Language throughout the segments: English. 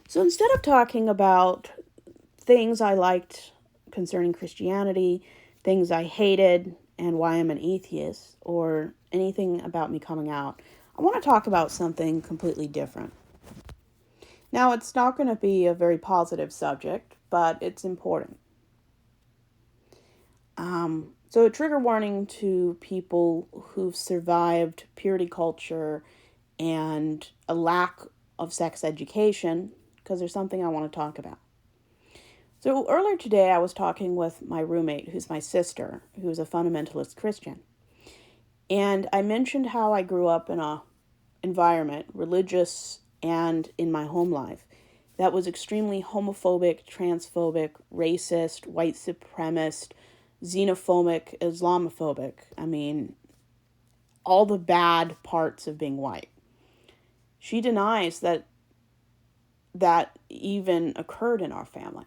So instead of talking about things I liked concerning Christianity, things I hated, and why I'm an atheist, or anything about me coming out, I want to talk about something completely different. Now, it's not going to be a very positive subject, but it's important. So, a trigger warning to people who've survived purity culture and a lack of sex education, because there's something I want to talk about. So, earlier today, I was talking with my roommate, who's my sister, who's a fundamentalist Christian. And I mentioned how I grew up in a environment, religious and in my home life, that was extremely homophobic, transphobic, racist, white supremacist, xenophobic, Islamophobic. I mean, all the bad parts of being white. She denies that even occurred in our family.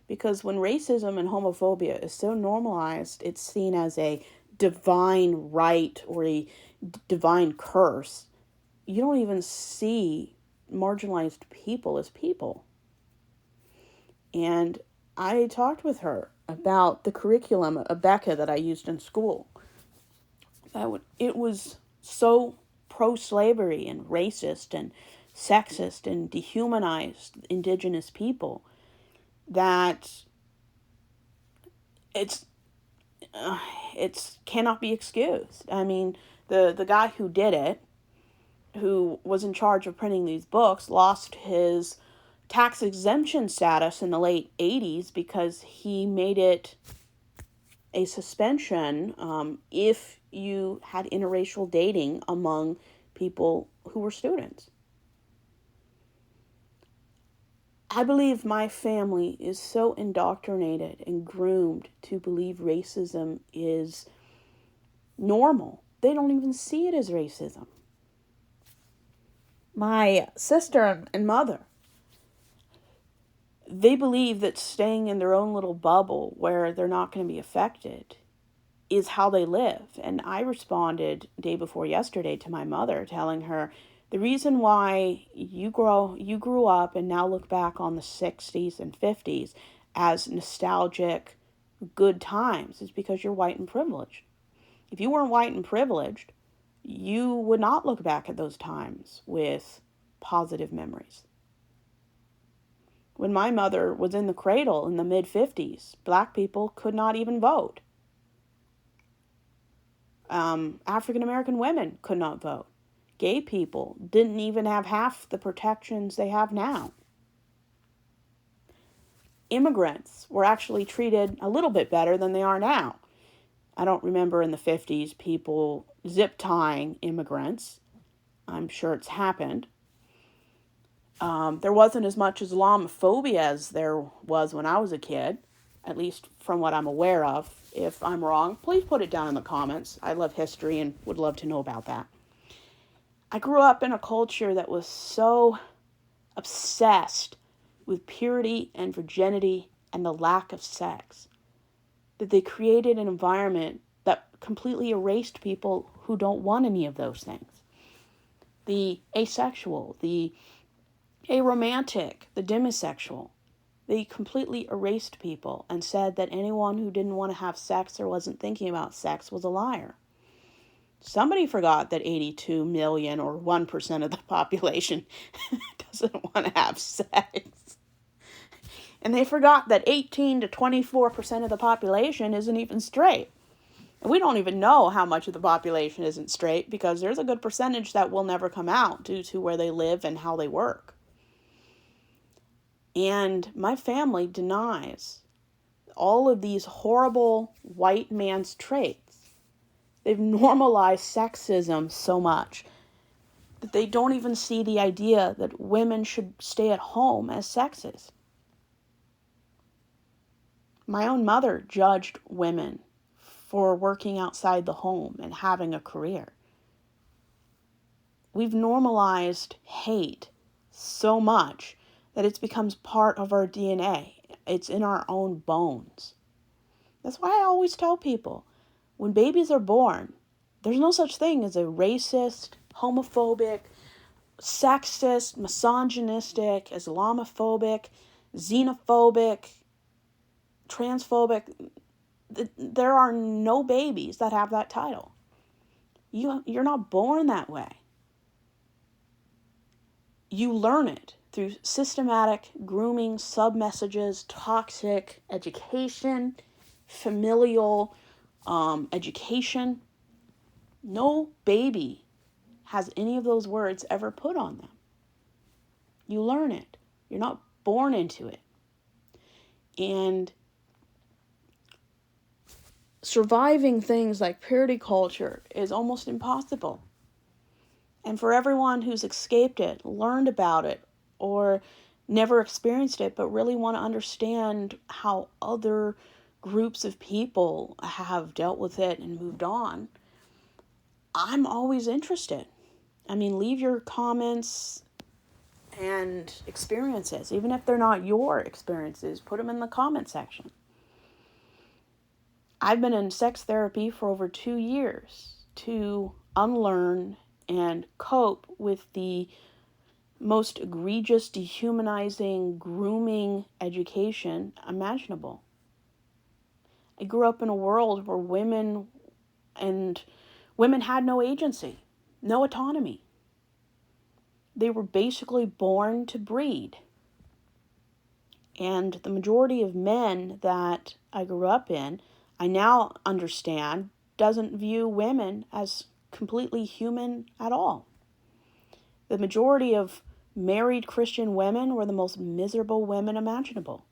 Because when racism and homophobia is so normalized, it's seen as a divine right or a divine curse. You don't even see marginalized people as people. And I talked with her about the curriculum of Becca that I used in school. It was so pro-slavery and racist and sexist and dehumanized indigenous people that it's cannot be excused. I mean, the guy who did it, who was in charge of printing these books, lost his tax exemption status in the late 80s because he made it a suspension if you had interracial dating among people who were students. I believe my family is so indoctrinated and groomed to believe racism is normal. They don't even see it as racism. My sister and mother, they believe that staying in their own little bubble where they're not going to be affected is how they live. And I responded day before yesterday to my mother, telling her, the reason why you grew up and now look back on the 60s and 50s as nostalgic good times is because you're white and privileged. If you weren't white and privileged, you would not look back at those times with positive memories. When my mother was in the cradle in the mid-50s, black people could not even vote. African American women could not vote. Gay people didn't even have half the protections they have now. Immigrants were actually treated a little bit better than they are now. I don't remember in the 50s people zip tying immigrants. I'm sure it's happened. There wasn't as much Islamophobia as there was when I was a kid, at least from what I'm aware of. If I'm wrong, please put it down in the comments. I love history and would love to know about that. I grew up in a culture that was so obsessed with purity and virginity and the lack of sex that they created an environment that completely erased people who don't want any of those things. The asexual, the aromantic, the demisexual. They completely erased people and said that anyone who didn't want to have sex or wasn't thinking about sex was a liar. Somebody forgot that 82 million or 1% of the population doesn't want to have sex. And they forgot that 18 to 24% of the population isn't even straight. And we don't even know how much of the population isn't straight because there's a good percentage that will never come out due to where they live and how they work. And my family denies all of these horrible white man's traits. They've normalized sexism so much that they don't even see the idea that women should stay at home as sexist. My own mother judged women for working outside the home and having a career. We've normalized hate so much that it becomes part of our DNA. It's in our own bones. That's why I always tell people, when babies are born, there's no such thing as a racist, homophobic, sexist, misogynistic, Islamophobic, xenophobic, transphobic. There are no babies that have that title. You're not born that way. You learn it through systematic grooming, sub-messages, toxic education, familial education. No baby has any of those words ever put on them. You learn it. You're not born into it. And surviving things like purity culture is almost impossible. And for everyone who's escaped it, learned about it, or never experienced it, but really want to understand how other groups of people have dealt with it and moved on, I'm always interested. I mean, leave your comments and experiences, even if they're not your experiences, put them in the comment section. I've been in sex therapy for over 2 years to unlearn and cope with the most egregious, dehumanizing, grooming education imaginable. I grew up in a world where women had no agency, no autonomy. They were basically born to breed. And the majority of men that I grew up in, I now understand, doesn't view women as completely human at all. The majority of married Christian women were the most miserable women imaginable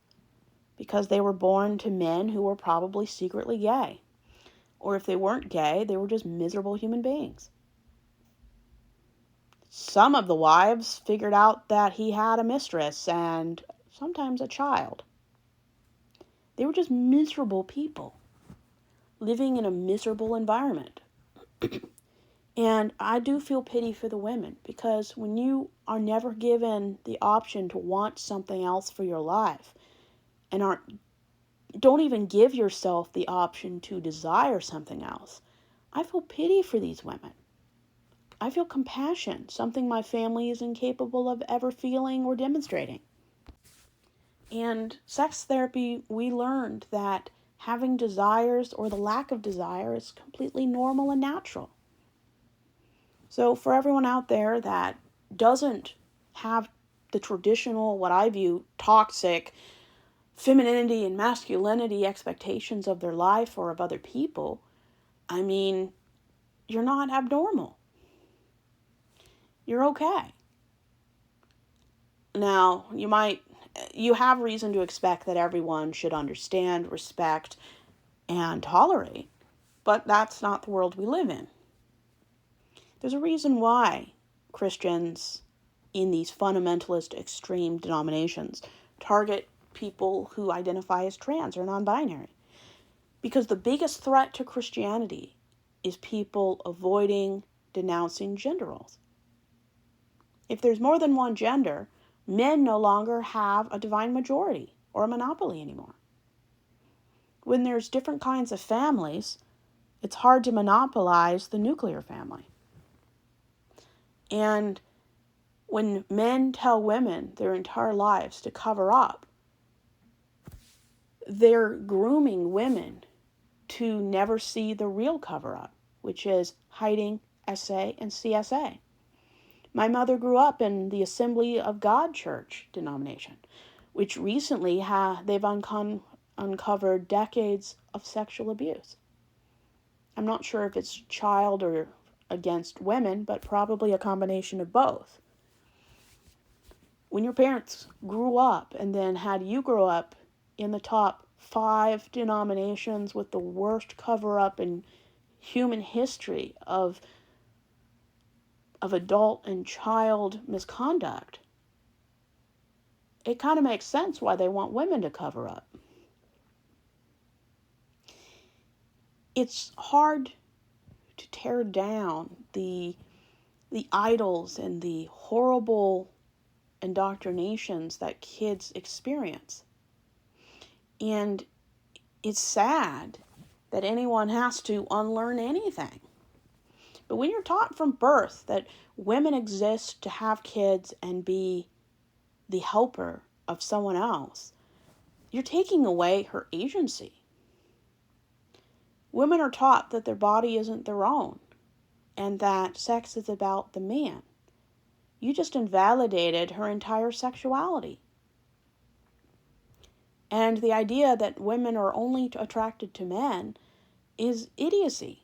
because they were born to men who were probably secretly gay. Or if they weren't gay, they were just miserable human beings. Some of the wives figured out that he had a mistress and sometimes a child. They were just miserable people living in a miserable environment. And I do feel pity for the women, because when you are never given the option to want something else for your life and don't even give yourself the option to desire something else, I feel pity for these women. I feel compassion, something my family is incapable of ever feeling or demonstrating. And sex therapy, we learned that having desires or the lack of desire is completely normal and natural. So for everyone out there that doesn't have the traditional, what I view, toxic femininity and masculinity expectations of their life or of other people, I mean, you're not abnormal. You're okay. Now, you have reason to expect that everyone should understand, respect, and tolerate, but that's not the world we live in. There's a reason why Christians in these fundamentalist extreme denominations target people who identify as trans or non-binary. Because the biggest threat to Christianity is people avoiding denouncing gender roles. If there's more than one gender, men no longer have a divine majority or a monopoly anymore. When there's different kinds of families, it's hard to monopolize the nuclear family. And when men tell women their entire lives to cover up, they're grooming women to never see the real cover-up, which is hiding SA and CSA. My mother grew up in the Assembly of God Church denomination, which recently they've uncovered decades of sexual abuse. I'm not sure if it's child or against women, but probably a combination of both. When your parents grew up and then had you grow up in the top 5 denominations with the worst cover-up in human history of adult and child misconduct, it kind of makes sense why they want women to cover up. It's hard to tear down the idols and the horrible indoctrinations that kids experience. And it's sad that anyone has to unlearn anything. But when you're taught from birth that women exist to have kids and be the helper of someone else, you're taking away her agency. Women are taught that their body isn't their own and that sex is about the man. You just invalidated her entire sexuality. And the idea that women are only attracted to men is idiocy.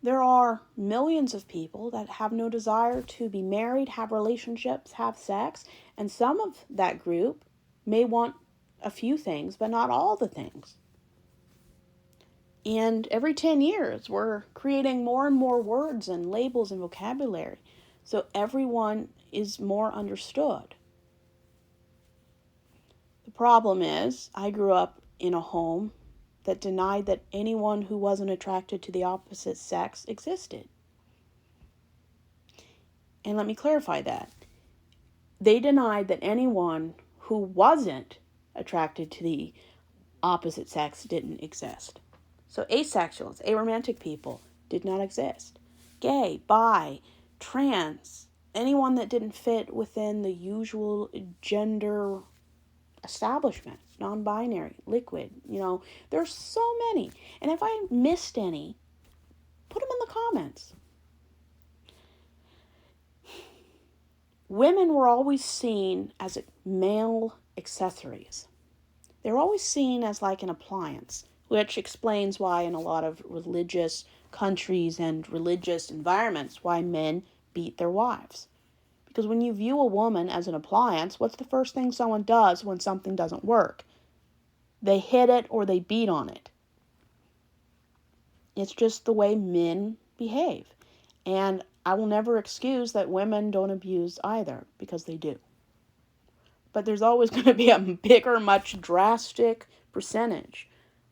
There are millions of people that have no desire to be married, have relationships, have sex, and some of that group may want a few things, but not all the things. And every 10 years, we're creating more and more words and labels and vocabulary, so everyone is more understood. The problem is, I grew up in a home that denied that anyone who wasn't attracted to the opposite sex existed. And let me clarify that. They denied that anyone who wasn't attracted to the opposite sex didn't exist. So asexuals, aromantic people did not exist. Gay, bi, trans, anyone that didn't fit within the usual gender establishment, non-binary, liquid, there's so many. And if I missed any, put them in the comments. Women were always seen as male accessories. They were always seen as like an appliance, which explains why in a lot of religious countries and religious environments, why men beat their wives. Because when you view a woman as an appliance, what's the first thing someone does when something doesn't work? They hit it or they beat on it. It's just the way men behave. And I will never excuse that women don't abuse either, because they do. But there's always going to be a bigger, much drastic percentage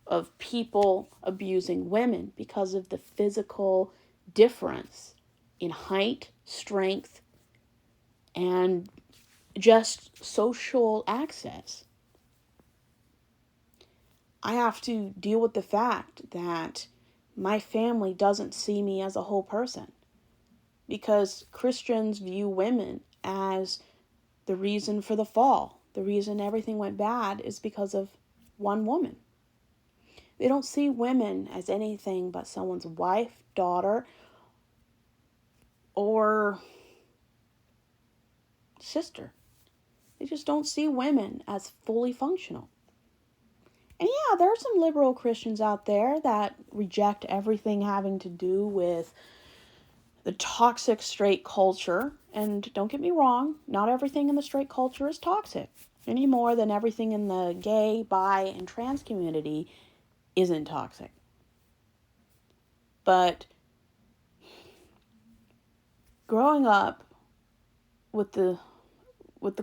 of people abusing women because of the physical difference in height, strength, and just social access. I have to deal with the fact that my family doesn't see me as a whole person, because Christians view women as the reason for the fall. The reason everything went bad is because of one woman. They don't see women as anything but someone's wife, daughter, or sister. They just don't see women as fully functional. And yeah, there are some liberal Christians out there that reject everything having to do with the toxic straight culture. And don't get me wrong, not everything in the straight culture is toxic, any more than everything in the gay, bi, and trans community isn't toxic. But growing up with the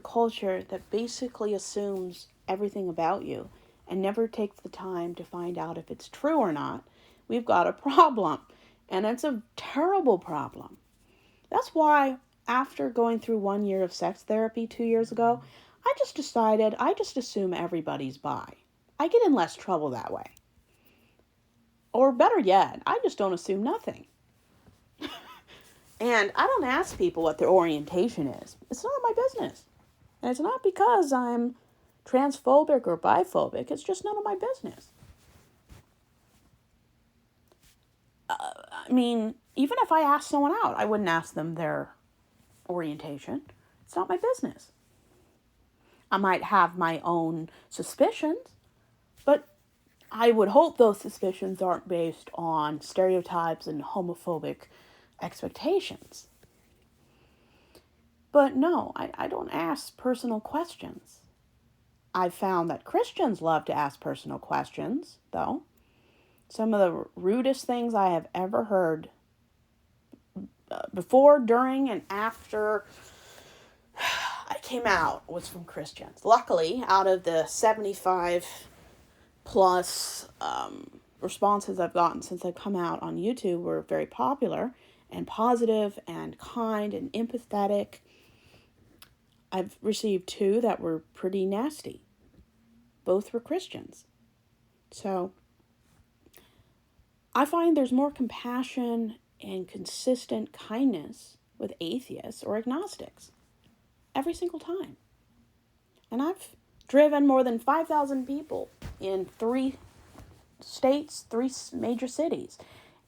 culture that basically assumes everything about you and never takes the time to find out if it's true or not, we've got a problem. And it's a terrible problem. That's why after going through 1 year of sex therapy 2 years ago, I just decided I just assume everybody's bi. I get in less trouble that way. Or better yet, I just don't assume nothing. And I don't ask people what their orientation is. It's none of my business. And it's not because I'm transphobic or biphobic. It's just none of my business. I mean, even if I asked someone out, I wouldn't ask them their orientation. It's not my business. I might have my own suspicions, but I would hope those suspicions aren't based on stereotypes and homophobic expectations. But no, I don't ask personal questions. I've found that Christians love to ask personal questions, though. Some of the rudest things I have ever heard before, during, and after I came out was from Christians. Luckily, out of the 75 plus responses I've gotten since I've come out on YouTube were very popular and positive and kind and empathetic. I've received 2 that were pretty nasty. Both were Christians. So I find there's more compassion and consistent kindness with atheists or agnostics every single time. And I've driven more than 5,000 people in 3 states, 3 major cities.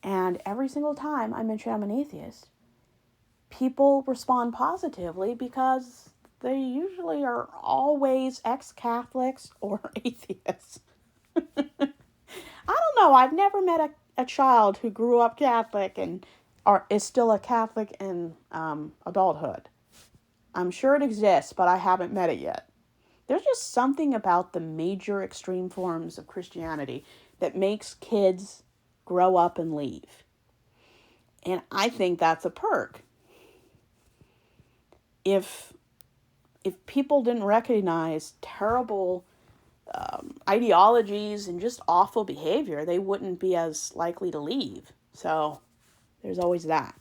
And every single time I mention I'm an atheist, people respond positively because they usually are always ex-Catholics or atheists. I don't know. I've never met a child who grew up Catholic and is still a Catholic in adulthood. I'm sure it exists, but I haven't met it yet. There's just something about the major extreme forms of Christianity that makes kids grow up and leave. And I think that's a perk. If people didn't recognize terrible ideologies and just awful behavior, they wouldn't be as likely to leave. So there's always that.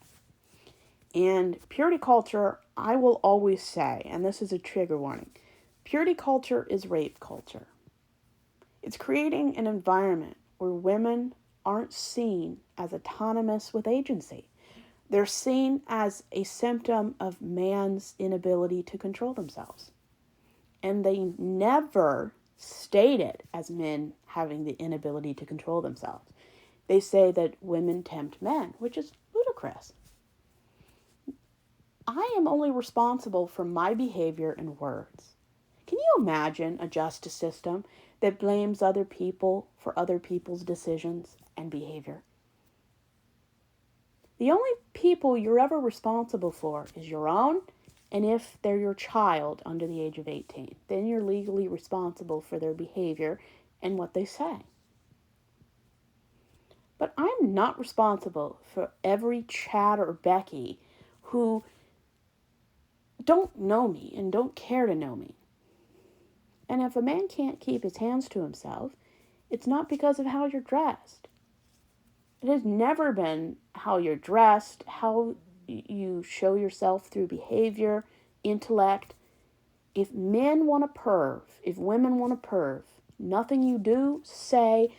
And purity culture, I will always say, and this is a trigger warning, purity culture is rape culture. It's creating an environment where women aren't seen as autonomous with agency. They're seen as a symptom of man's inability to control themselves. And they never state it as men having the inability to control themselves. They say that women tempt men, which is ludicrous. I am only responsible for my behavior and words. Can you imagine a justice system that blames other people for other people's decisions and behavior? The only people you're ever responsible for is your own, and if they're your child under the age of 18, then you're legally responsible for their behavior and what they say. But I'm not responsible for every Chad or Becky who don't know me and don't care to know me. And if a man can't keep his hands to himself, it's not because of how you're dressed. It has never been how you're dressed, how you show yourself through behavior, intellect. If men want to perv, if women want to perv, nothing you do, say,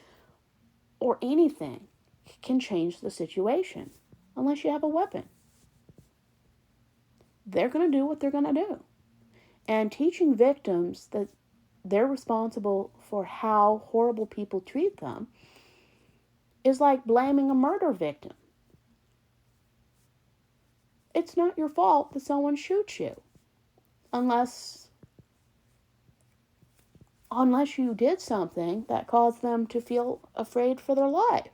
or anything can change the situation unless you have a weapon. They're going to do what they're going to do. And teaching victims that they're responsible for how horrible people treat them is like blaming a murder victim. It's not your fault that someone shoots you unless you did something that caused them to feel afraid for their life.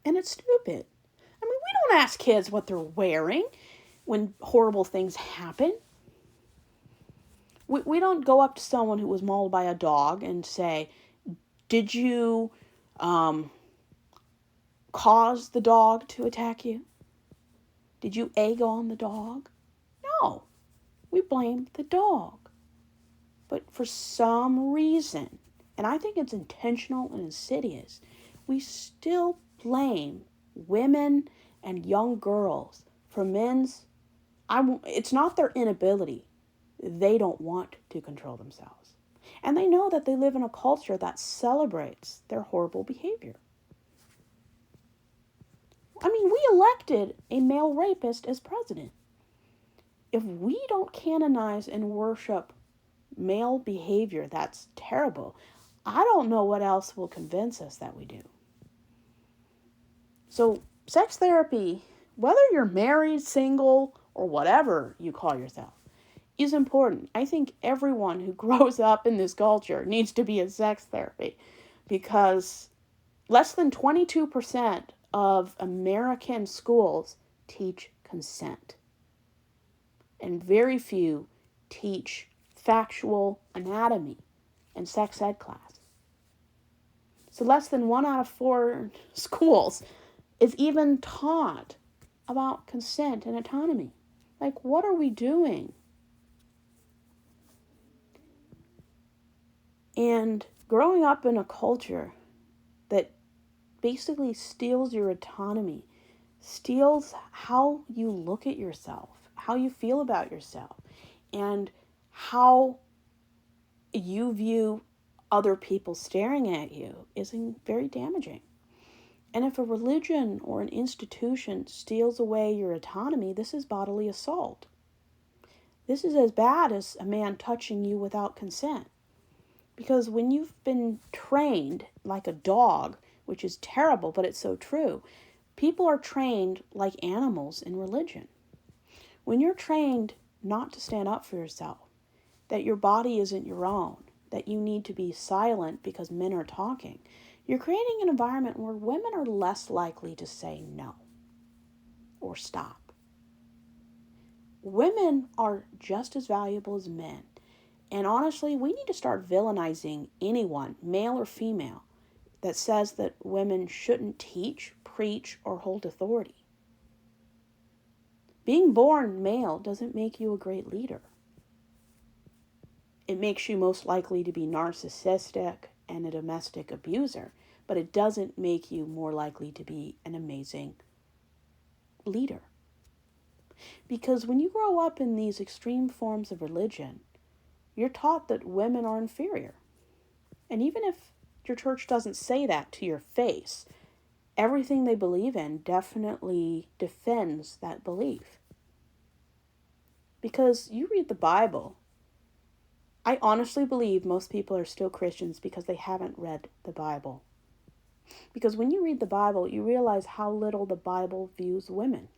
And it's stupid. I mean, we don't ask kids what they're wearing when horrible things happen. We don't go up to someone who was mauled by a dog and say, did you cause the dog to attack you? Did you egg on the dog? No. We blame the dog. But for some reason, and I think it's intentional and insidious, we still blame women and young girls for men's... It's not their inability. They don't want to control themselves. And they know that they live in a culture that celebrates their horrible behavior. I mean, we elected a male rapist as president. If we don't canonize and worship male behavior that's terrible, I don't know what else will convince us that we do. So, sex therapy, whether you're married, single, or whatever you call yourself, is important. I think everyone who grows up in this culture needs to be in sex therapy because less than 22% of American schools teach consent. And very few teach factual anatomy and sex ed class. So less than 1 out of 4 schools is even taught about consent and autonomy. Like, what are we doing? And growing up in a culture that basically steals your autonomy, steals how you look at yourself, how you feel about yourself, and how you view other people staring at you is very damaging. And if a religion or an institution steals away your autonomy, this is bodily assault. This is as bad as a man touching you without consent. Because when you've been trained like a dog, which is terrible, but it's so true, people are trained like animals in religion. When you're trained not to stand up for yourself, that your body isn't your own, that you need to be silent because men are talking, you're creating an environment where women are less likely to say no or stop. Women are just as valuable as men. And honestly, we need to start villainizing anyone, male or female, that says that women shouldn't teach, preach, or hold authority. Being born male doesn't make you a great leader. It makes you most likely to be narcissistic and a domestic abuser, but it doesn't make you more likely to be an amazing leader. Because when you grow up in these extreme forms of religion, you're taught that women are inferior. And even if your church doesn't say that to your face, everything they believe in definitely defends that belief. Because you read the Bible, I honestly believe most people are still Christians because they haven't read the Bible. Because when you read the Bible, you realize how little the Bible views women.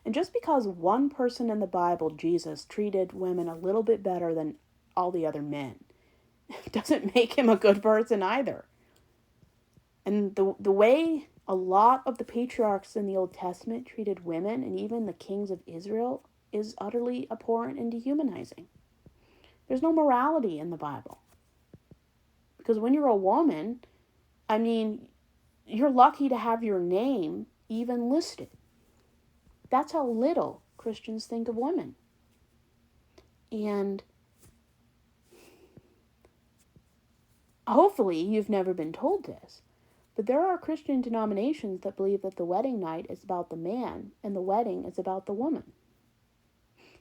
And just because one person in the Bible, Jesus, treated women a little bit better than all the other men, doesn't make him a good person either. And the way a lot of the patriarchs in the Old Testament treated women, and even the kings of Israel, is utterly abhorrent and dehumanizing. There's no morality in the Bible. Because when you're a woman, you're lucky to have your name even listed. That's how little Christians think of women. And hopefully you've never been told this, but there are Christian denominations that believe that the wedding night is about the man and the wedding is about the woman.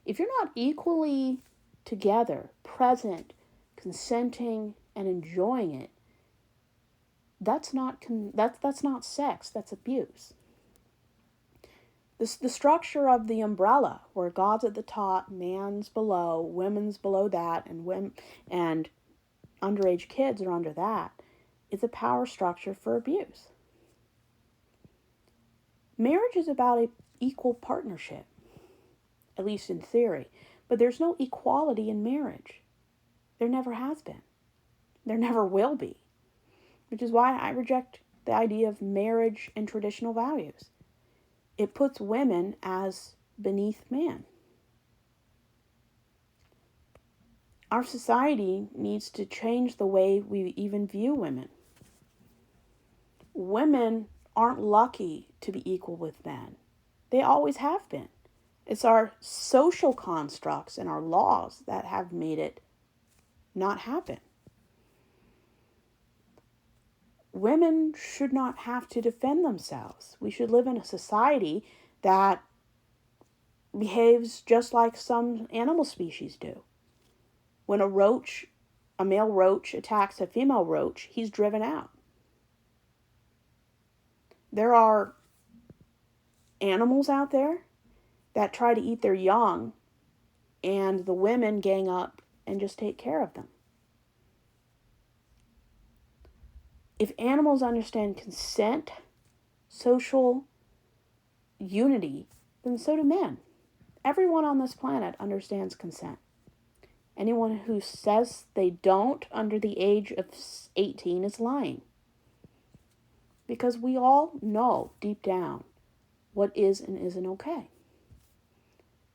If you're not equally together, present, consenting, and enjoying it, that's not sex, that's abuse. The structure of the umbrella, where God's at the top, man's below, women's below that, and underage kids are under that, is a power structure for abuse. Marriage is about an equal partnership, at least in theory, but there's no equality in marriage. There never has been. There never will be, which is why I reject the idea of marriage and traditional values. It puts women as beneath man. Our society needs to change the way we even view women. Women aren't lucky to be equal with men. They always have been. It's our social constructs and our laws that have made it not happen. Women should not have to defend themselves. We should live in a society that behaves just like some animal species do. When a male roach attacks a female roach, he's driven out. There are animals out there that try to eat their young, and the women gang up and just take care of them. If animals understand consent, social unity, then so do men. Everyone on this planet understands consent. Anyone who says they don't under the age of 18 is lying. Because we all know deep down what is and isn't okay.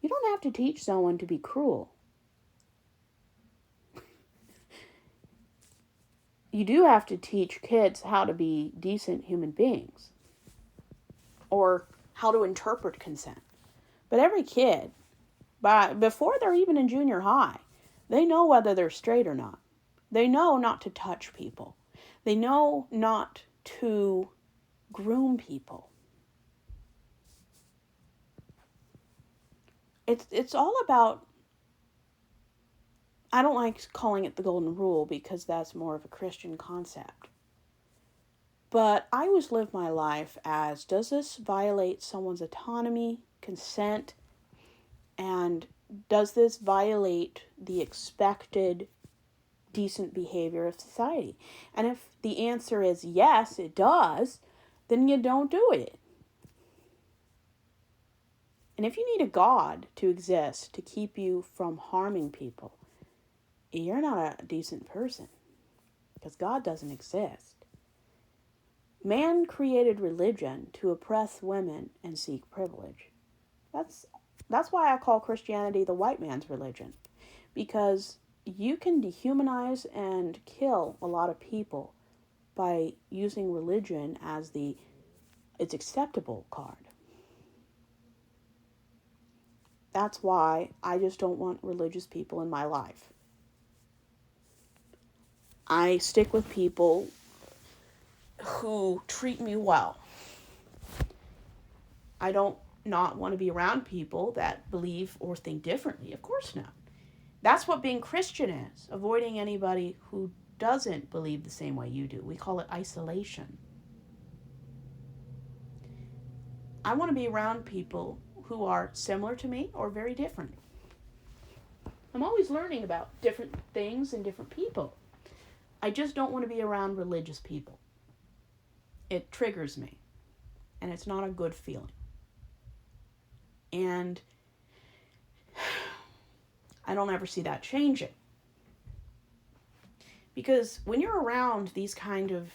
You don't have to teach someone to be cruel. You do have to teach kids how to be decent human beings, or how to interpret consent. But every kid, before they're even in junior high, they know whether they're straight or not. They know not to touch people. They know not to groom people. It's all about, I don't like calling it the golden rule because that's more of a Christian concept. But I always live my life as, does this violate someone's autonomy, consent, and does this violate the expected decent behavior of society? And if the answer is yes, it does, then you don't do it. And if you need a God to exist to keep you from harming people, you're not a decent person, because God doesn't exist. Man created religion to oppress women and seek privilege. That's why I call Christianity the white man's religion, because you can dehumanize and kill a lot of people by using religion as it's acceptable card. That's why I just don't want religious people in my life. I stick with people who treat me well. I don't not want to be around people that believe or think differently. Of course not. That's what being Christian is, avoiding anybody who doesn't believe the same way you do. We call it isolation. I want to be around people who are similar to me or very different. I'm always learning about different things and different people. I just don't want to be around religious people. It triggers me, and it's not a good feeling. And I don't ever see that changing. Because when you're around these kind of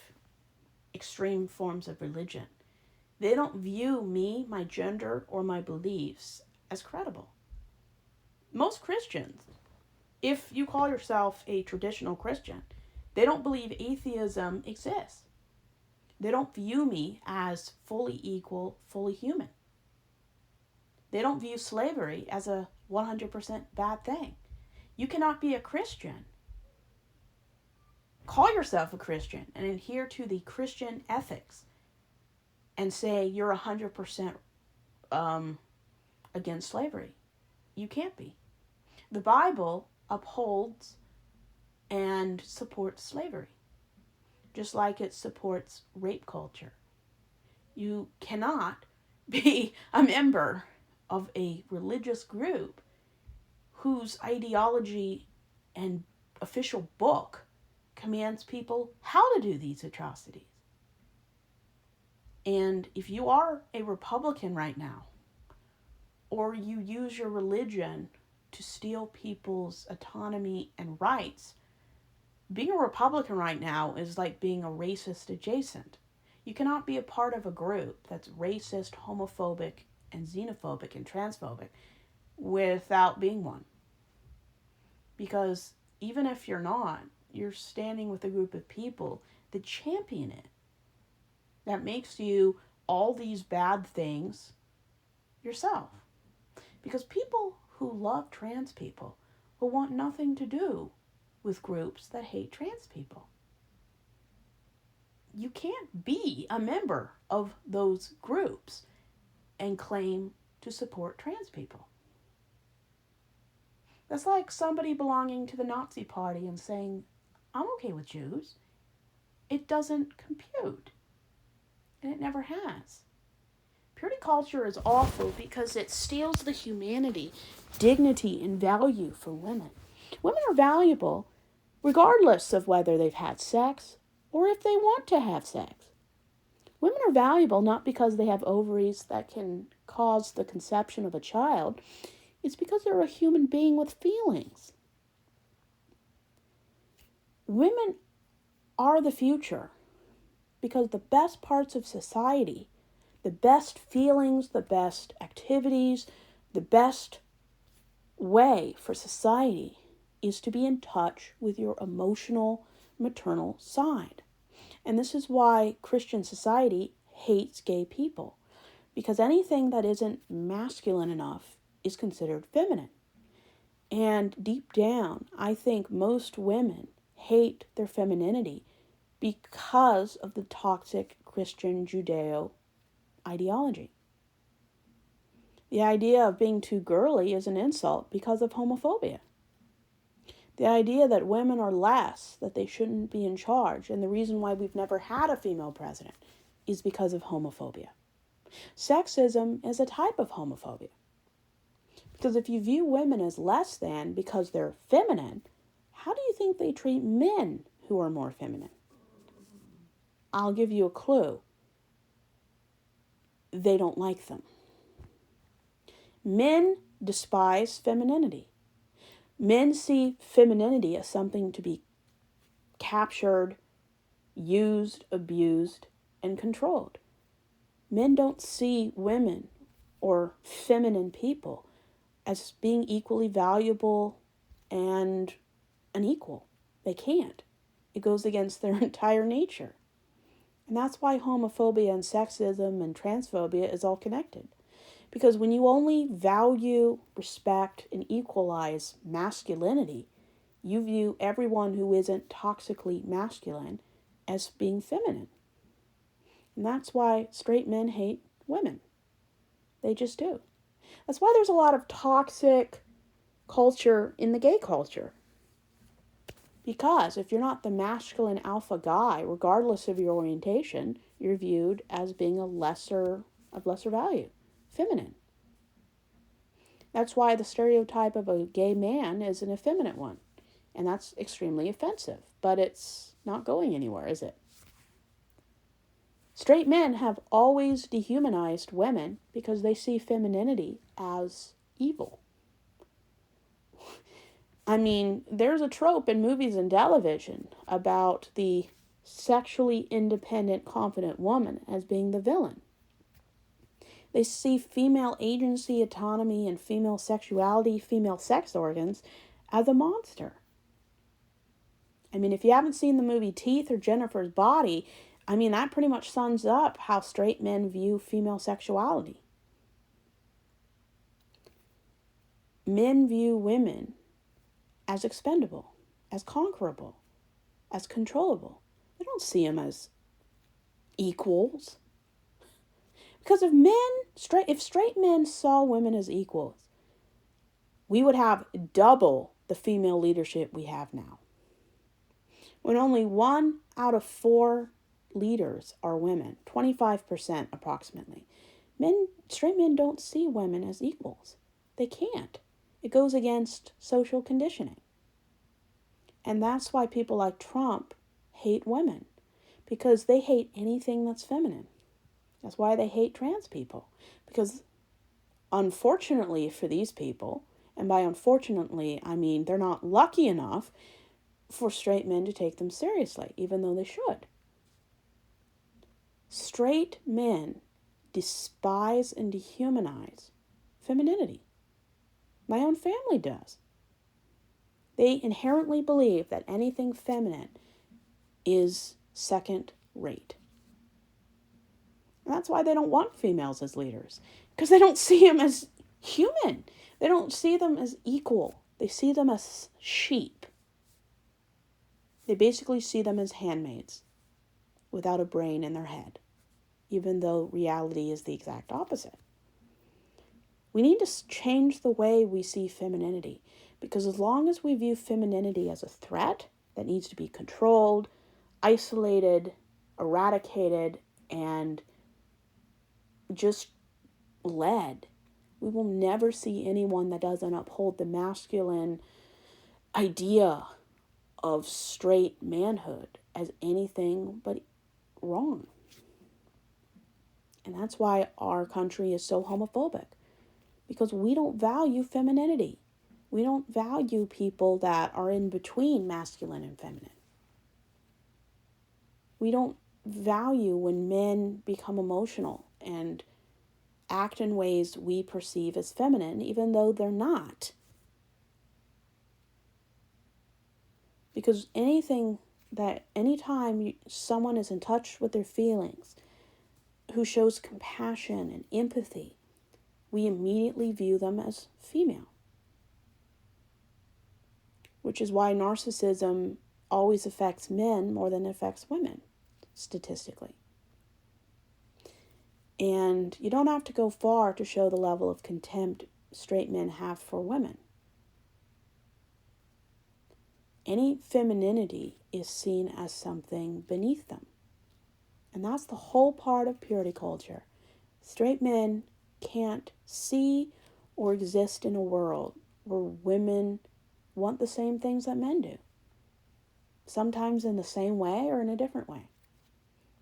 extreme forms of religion, they don't view me, my gender, or my beliefs as credible. Most Christians, if you call yourself a traditional Christian, they don't believe atheism exists. They don't view me as fully equal, fully human. They don't view slavery as a 100% bad thing. You cannot be a Christian, call yourself a Christian, and adhere to the Christian ethics and say you're 100% against slavery. You can't be. The Bible upholds and supports slavery, just like it supports rape culture. You cannot be a member of a religious group whose ideology and official book commands people how to do these atrocities. And if you are a Republican right now, or you use your religion to steal people's autonomy and rights, being a Republican right now is like being a racist adjacent. You cannot be a part of a group that's racist, homophobic, and xenophobic and transphobic without being one. Because even if you're not, you're standing with a group of people that champion it. That makes you all these bad things yourself. Because people who love trans people will want nothing to do with groups that hate trans people. You can't be a member of those groups and claim to support trans people. That's like somebody belonging to the Nazi Party and saying, I'm okay with Jews. It doesn't compute. And it never has. Purity culture is awful because it steals the humanity, dignity, and value from women. Women are valuable regardless of whether they've had sex or if they want to have sex. Women are valuable not because they have ovaries that can cause the conception of a child. It's because they're a human being with feelings. Women are the future because the best parts of society, the best feelings, the best activities, the best way for society is to be in touch with your emotional, maternal side. And this is why Christian society hates gay people, because anything that isn't masculine enough is considered feminine. And deep down, I think most women hate their femininity because of the toxic Christian Judeo ideology. The idea of being too girly is an insult because of homophobia. The idea that women are less, that they shouldn't be in charge, and the reason why we've never had a female president is because of homophobia. Sexism is a type of homophobia. Because if you view women as less than because they're feminine, how do you think they treat men who are more feminine? I'll give you a clue. They don't like them. Men despise femininity. Men see femininity as something to be captured, used, abused, and controlled. Men don't see women or feminine people as being equally valuable and unequal. They can't. It goes against their entire nature. And that's why homophobia and sexism and transphobia is all connected. Because when you only value, respect, and equalize masculinity, you view everyone who isn't toxically masculine as being feminine. And that's why straight men hate women. They just do. That's why there's a lot of toxic culture in the gay culture. Because if you're not the masculine alpha guy, regardless of your orientation, you're viewed as being of lesser value, feminine. That's why the stereotype of a gay man is an effeminate one. And that's extremely offensive. But it's not going anywhere, is it? Straight men have always dehumanized women because they see femininity as evil. I mean, there's a trope in movies and television about the sexually independent, confident woman as being the villain. They see female agency, autonomy, and female sexuality, female sex organs as a monster. I mean, if you haven't seen the movie Teeth or Jennifer's Body, I mean, that pretty much sums up how straight men view female sexuality. Men view women as expendable, as conquerable, as controllable. They don't see them as equals. Because if straight men saw women as equals, we would have double the female leadership we have now. When only 1 out of 4 leaders are women, 25% approximately. Straight men don't see women as equals. They can't. It goes against social conditioning. And that's why people like Trump hate women, because they hate anything that's feminine. That's why they hate trans people, because unfortunately for these people, and by unfortunately, I mean they're not lucky enough for straight men to take them seriously, even though they should. Straight men despise and dehumanize femininity. My own family does. They inherently believe that anything feminine is second rate. And that's why they don't want females as leaders, because they don't see them as human. They don't see them as equal. They see them as sheep. They basically see them as handmaids without a brain in their head, even though reality is the exact opposite. We need to change the way we see femininity, because as long as we view femininity as a threat that needs to be controlled, isolated, eradicated, and just led, we will never see anyone that doesn't uphold the masculine idea of straight manhood as anything but wrong. And that's why our country is so homophobic, because we don't value femininity. We don't value people that are in between masculine and feminine. We don't value when men become emotional and act in ways we perceive as feminine, even though they're not. Because anytime someone is in touch with their feelings, who shows compassion and empathy, we immediately view them as female. Which is why narcissism always affects men more than it affects women, statistically. And you don't have to go far to show the level of contempt straight men have for women. any femininity is seen as something beneath them. And that's the whole part of purity culture. Straight men can't see or exist in a world where women want the same things that men do. Sometimes in the same way or in a different way.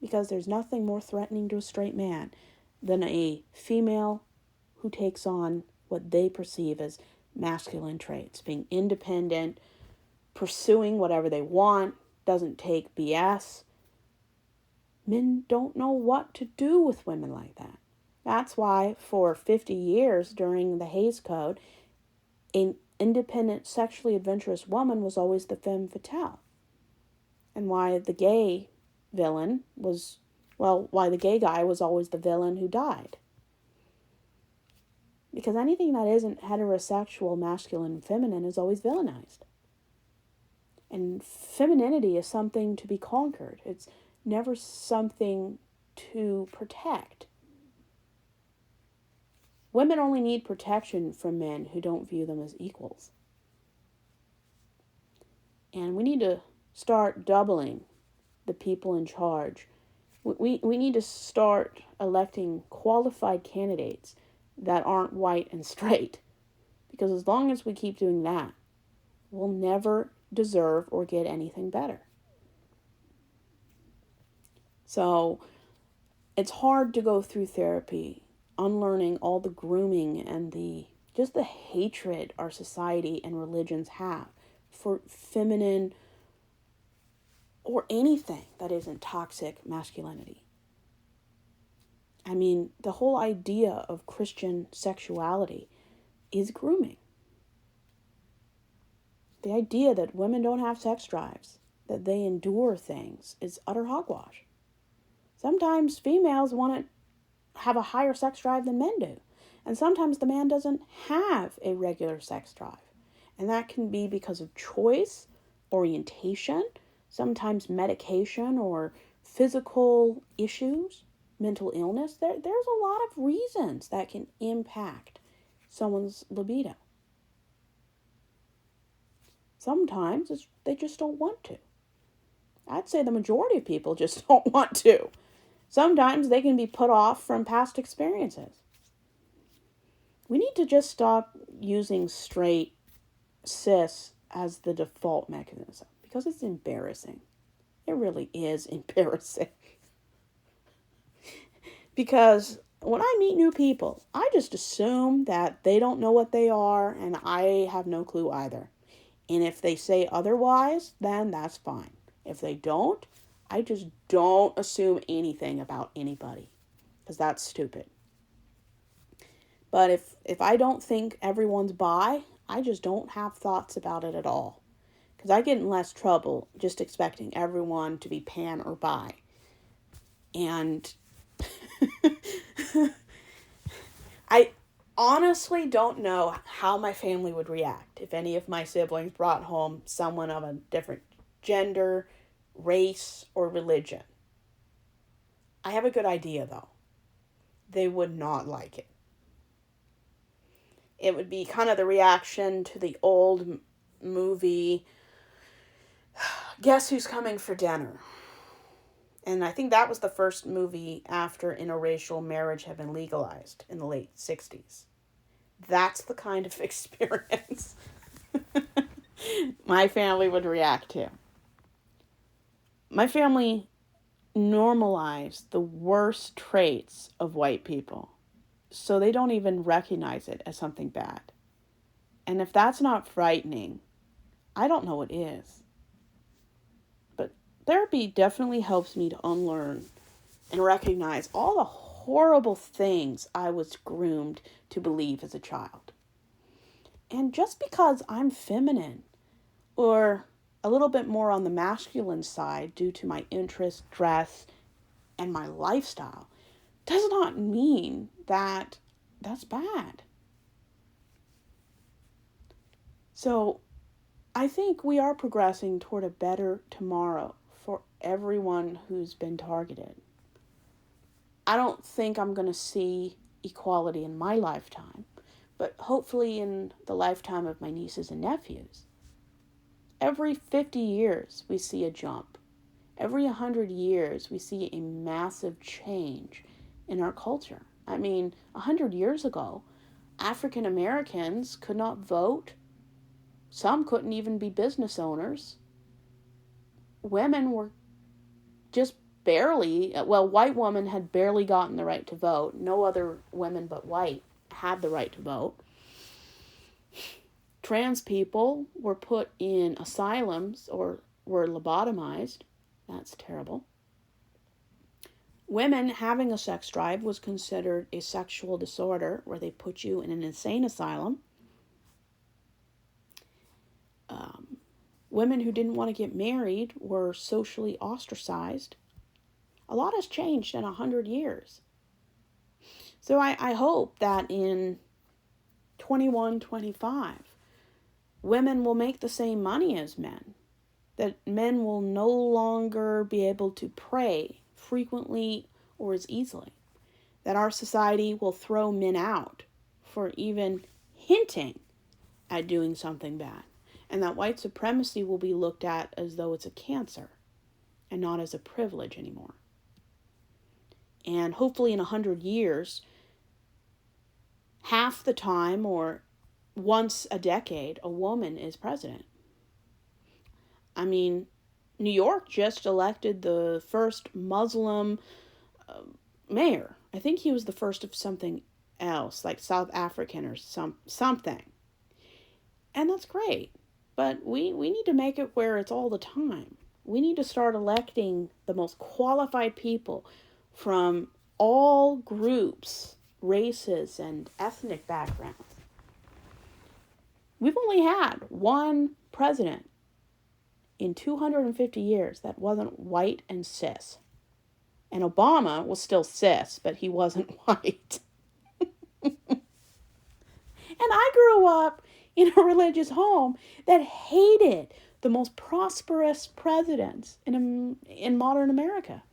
Because there's nothing more threatening to a straight man than a female who takes on what they perceive as masculine traits. Being independent, pursuing whatever they want, doesn't take BS. Men don't know what to do with women like that. That's why for 50 years during the Hays Code, an independent, sexually adventurous woman was always the femme fatale. And why the gay villain was, why the gay guy was always the villain who died. Because anything that isn't heterosexual, masculine, and feminine is always villainized. And femininity is something to be conquered. It's never something to protect. Women only need protection from men who don't view them as equals. And we need to start doubling the people in charge. We need to start electing qualified candidates that aren't white and straight. Because as long as we keep doing that, we'll never deserve or get anything better. So it's hard to go through therapy, unlearning all the grooming and the hatred our society and religions have for feminine or anything that isn't toxic masculinity. I mean, the whole idea of Christian sexuality is grooming. The idea that women don't have sex drives, that they endure things, is utter hogwash. Sometimes females want to have a higher sex drive than men do. And sometimes the man doesn't have a regular sex drive. And that can be because of choice, orientation, sometimes medication or physical issues, mental illness. There's a lot of reasons that can impact someone's libido. Sometimes they just don't want to. I'd say the majority of people just don't want to. Sometimes they can be put off from past experiences. We need to just stop using straight cis as the default mechanism because it's embarrassing. It really is embarrassing. Because when I meet new people, I just assume that they don't know what they are and I have no clue either. And if they say otherwise, then that's fine. If they don't, I just don't assume anything about anybody because that's stupid. But if I don't think everyone's bi, I just don't have thoughts about it at all. Because I get in less trouble just expecting everyone to be pan or bi. And I honestly don't know how my family would react if any of my siblings brought home someone of a different gender, race, or religion. I have a good idea, though. They would not like it. It would be kind of the reaction to the old movie, Guess Who's Coming for Dinner? And I think that was the first movie after interracial marriage had been legalized in the late 60s. That's the kind of experience my family would react to. My family normalized the worst traits of white people, so they don't even recognize it as something bad. And if that's not frightening, I don't know what is. But therapy definitely helps me to unlearn and recognize all the horrible things I was groomed to believe as a child. And just because I'm feminine or a little bit more on the masculine side due to my interest, dress, and my lifestyle does not mean that that's bad. So I think we are progressing toward a better tomorrow for everyone who's been targeted. I don't think I'm going to see equality in my lifetime, but hopefully in the lifetime of my nieces and nephews. Every 50 years, we see a jump. Every 100 years, we see a massive change in our culture. I mean, 100 years ago, African Americans could not vote. Some couldn't even be business owners. Women were just barely, well, white women had barely gotten the right to vote. No other women but white had the right to vote. Trans people were put in asylums or were lobotomized. That's terrible. Women having a sex drive was considered a sexual disorder where they put you in an insane asylum. Women who didn't want to get married were socially ostracized. A lot has changed in 100 years. So I hope that in 2125, women will make the same money as men. That men will no longer be able to pray frequently or as easily. That our society will throw men out for even hinting at doing something bad. And that white supremacy will be looked at as though it's a cancer and not as a privilege anymore. And hopefully in 100 years, half the time or once a decade, a woman is president. I mean, New York just elected the first Muslim mayor. I think he was the first of something else, like South African or something. And that's great. But we need to make it where it's all the time. We need to start electing the most qualified people from all groups, races, and ethnic backgrounds. We've only had one president in 250 years that wasn't white and cis. And Obama was still cis, but he wasn't white. And I grew up in a religious home that hated the most prosperous presidents in modern America.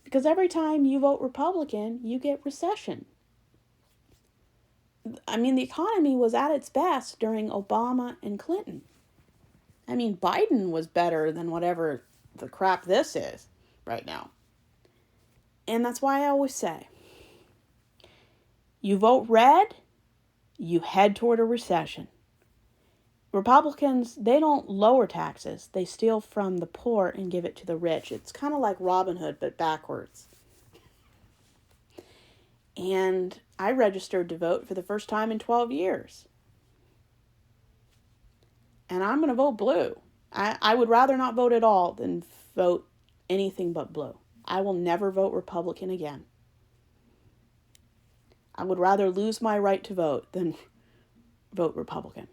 Because every time you vote Republican, you get recession. I mean, the economy was at its best during Obama and Clinton. I mean, Biden was better than whatever the crap this is right now. And that's why I always say, you vote red, you head toward a recession. Republicans, they don't lower taxes. They steal from the poor and give it to the rich. It's kind of like Robin Hood, but backwards. And I registered to vote for the first time in 12 years. And I'm going to vote blue. I would rather not vote at all than vote anything but blue. I will never vote Republican again. I would rather lose my right to vote than vote Republican.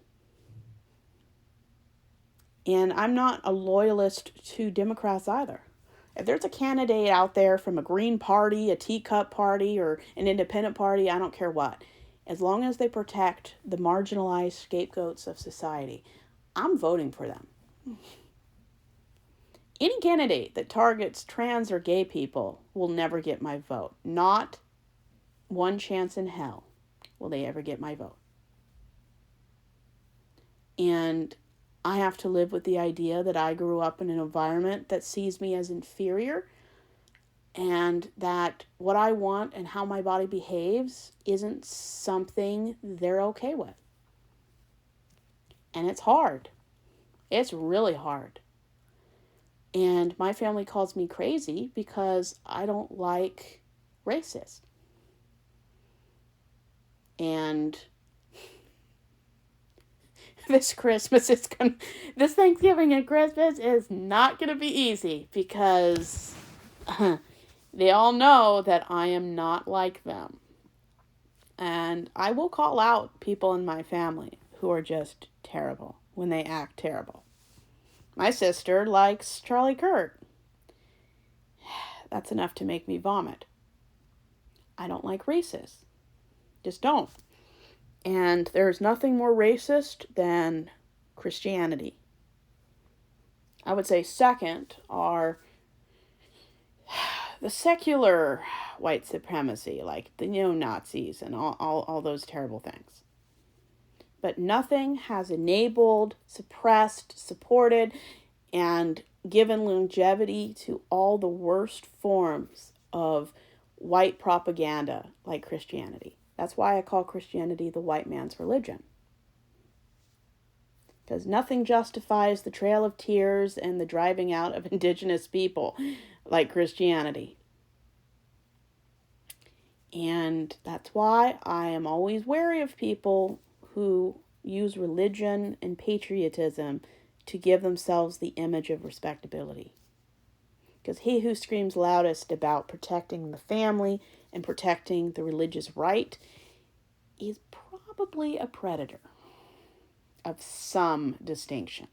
And I'm not a loyalist to Democrats either. If there's a candidate out there from a Green Party, a Teacup Party, or an Independent Party, I don't care what. As long as they protect the marginalized scapegoats of society, I'm voting for them. Any candidate that targets trans or gay people will never get my vote. Not one chance in hell will they ever get my vote. And I have to live with the idea that I grew up in an environment that sees me as inferior, and that what I want and how my body behaves isn't something they're okay with. And it's hard. It's really hard. And my family calls me crazy because I don't like racist. And this Thanksgiving and Christmas is not going to be easy because they all know that I am not like them. And I will call out people in my family who are just terrible when they act terrible. My sister likes Charlie Kirk. That's enough to make me vomit. I don't like racists. Just don't. And there's nothing more racist than Christianity. I would say second are the secular white supremacy, like the neo-Nazis and all those terrible things. but nothing has enabled, suppressed, supported, and given longevity to all the worst forms of white propaganda like Christianity. That's why I call Christianity the white man's religion. Because nothing justifies the trail of tears and the driving out of indigenous people like Christianity. And that's why I am always wary of people who use religion and patriotism to give themselves the image of respectability. Because he who screams loudest about protecting the family and protecting the religious right is probably a predator of some distinction.